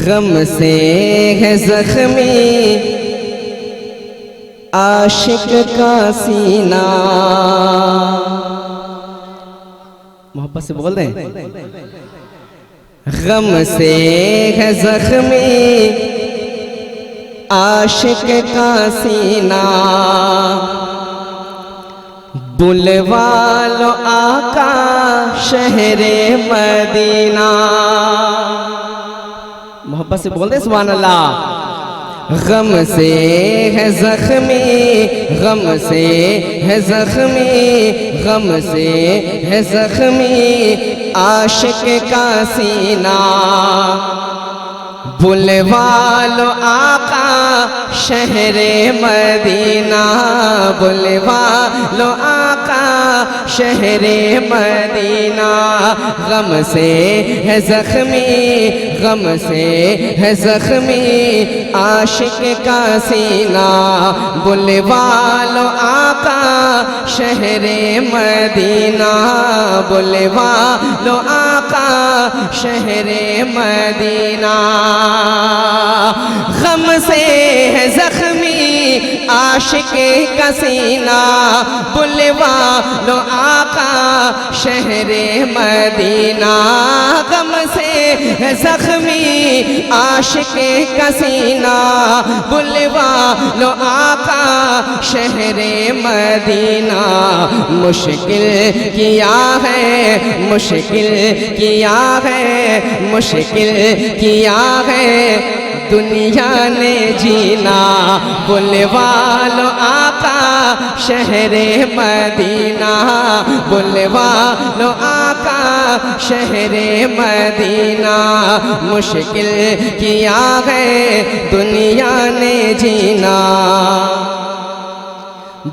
غم سے ہے زخمی عاشق کا سینہ. محبت سے بول دیں. غم سے ہے زخمی عاشق کا سینہ, بلوا لو آقا شہر مدینہ. محبت سے بول دیں سبحان اللہ. غم سے ہے زخمی, غم سے ہے زخمی, غم سے ہے زخمی عاشق کا سینہ, بلوا لو آقا شہر مدینہ, بلوا لو آقا شہر مدینہ. غم سے ہے زخمی, غم سے ہے زخمی عاشق کا سینہ, بلوا لو آقا شہر مدینہ, بلوا لو آقا شہر مدینہ. غم سے ہے زخمی عاشق کا سینہ, بلوا لو آقا شہر مدینہ. غم سے ہے زخمی عاشق کا سینہ, بلوا لو آقا شہر مدینہ. مشکل کیا ہے, مشکل کیا ہے, مشکل کیا ہے دنیا نے جینا, بلوا لو آقا شہر مدینہ, بلوا لو آقا شہر مدینہ. مشکل کیا ہے دنیا نے جینا,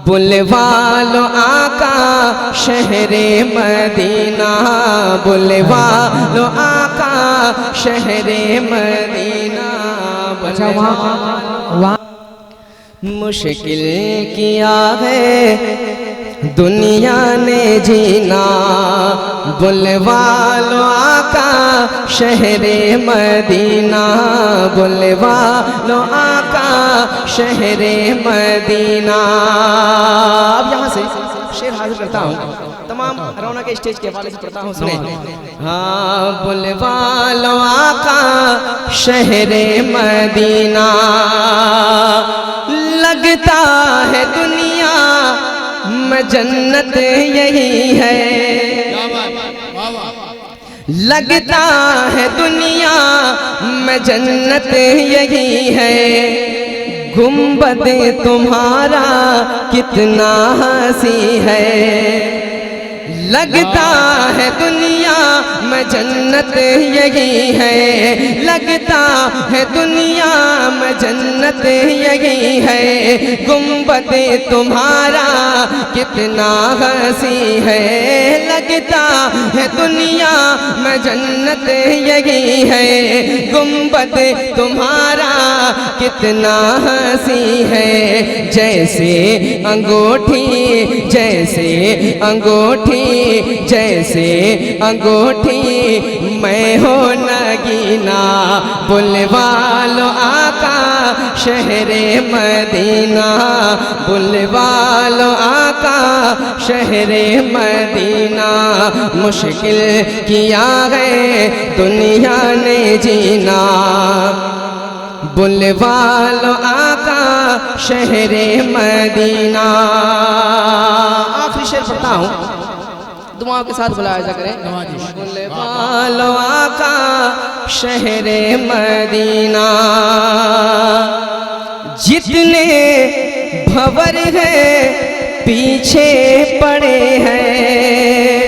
بلوا لو آقا شہر مدینہ, بلوا لو آقا شہر مدینہ. مشکل کیا ہے دنیا نے جینا, بلوا لو آقا شہر مدینہ, بلوا لو آقا شہر مدینہ. اب یہاں سے شعر حاضر کرتا ہوں, تمام رونق کے اسٹیج کے حوالے سے پڑھتا ہوں, سنیں. ہاں بلوا لو آقا شہر مدینہ, لگتا ہے دنیا میں جنت یہی ہے, لگتا ہے دنیا میں جنت یہی ہے, گنبد تمہارا کتنا حسین ہے, لگتا ہے دنیا میں جنت یہی ہے, لگتا ہے دنیا میں جنت یہی ہے, گنبد تمہارا کتنا حسین ہے, لگتا ہے دنیا میں جنت یہی ہے, گنبد تمہارا کتنا حسین ہے. جیسے انگوٹھی, جیسے انگوٹھی, جیسے انگوٹھی میں ہو نگینا, بلوا لو آقا شہر مدینہ, بلوا لو آقا شہر مدینہ. مشکل کیا ہے دنیا نے جینا, بلوا لو آقا شہر مدینہ. آخری شعر پڑھتا ہوں, دعاؤں کے ساتھ بلایا جا کریں. بلوا لو آقا شہر مدینہ, جتنے بھور ہیں پیچھے پڑے ہیں,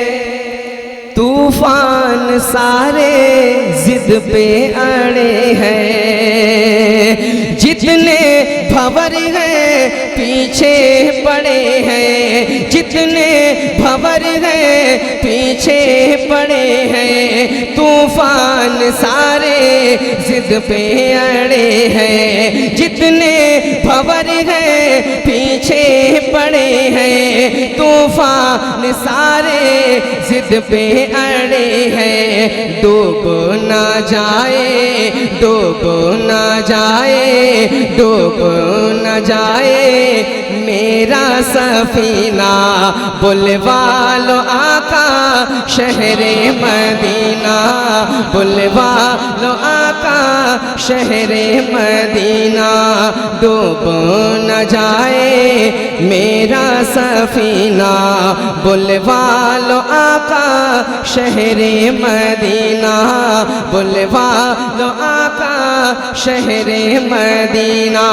طوفان سارے ضد پہ اڑے ہیں, جتنے بھور ہیں پیچھے پڑے ہیں, جتنے بھور ہیں پیچھے پڑے ہیں, طوفان سارے ضد پہ اڑے ہیں, جتنے بھور ہیں پیچھے پڑے ہیں, طوفان سارے ضد پہ اڑے کنارے ہے ڈوب نہ جائے ڈوب نہ جائے ڈوب نہ جائے میرا سفینہ بلوا لو آقا شہر مدینہ بلوا لو آقا شہر مدینہ ڈوب نہ جائے میرا سفینہ بلوا لو آقا شہر مدینہ بلوا لو آقا شہر مدینہ